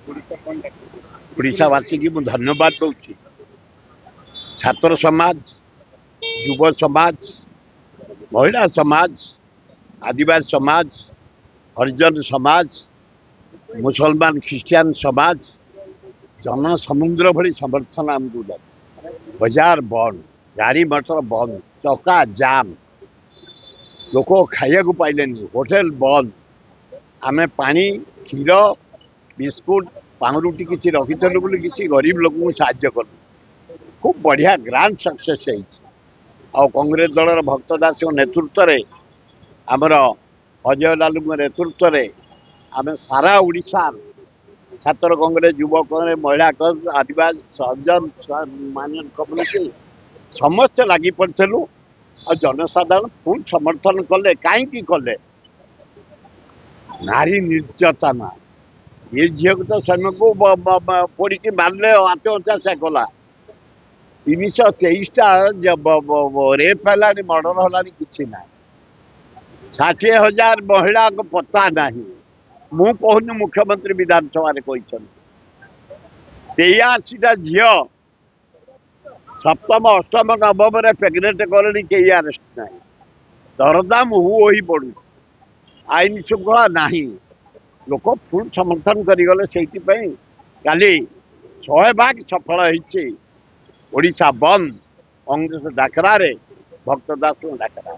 ओडावासी की धन्यवाद दूची छात्र समाज युव समाज महिला समाज आदिवासी समाज हरिजन समाज मुसलमान ख्रिस्टियान समाज जन समुद्र भली समर्थन आमको बाजार बंद गाड़ी मटर बंद चक्का जाम लोक खाया पाइले होटेल बंद आमे पानी क्षीर बिस्कुट पाउरुटी किसी रखीलु बोली किसी गरीब लोक को साहाय्य कलु खूब बढ़िया ग्रांड सक्सेस आ कांग्रेस दलर भक्त दास नेतृत्व में आमर अजय लालू नेतृत्व में आम सारा ओडिशा छात्र कांग्रेस युवा कांग्रेस महिला कांग्रेस आदिवासी सहजन मान कम्युनिटी समस्त लगी पड़ू और जनसाधारण फुल समर्थन कले कहीं कले नारी निर्यातना ये झील को तो समय को पड़ी मारे आत्महत्या से कला 323टा रेप है मर्डर है कि 60,000 महिला को पता ना मु कहूनी मुख्यमंत्री विधानसभा 83टा झील सप्तम अष्टम नवम प्रेगनेंट कले कहीं अरेस्ट ना दरदाम हो पड़ू आईन श्रृंखला ना लोक फुल समर्थन करगले से काली 100% सफल होइछे बंद कांग्रेस डाकरा भक्त दास डाकरा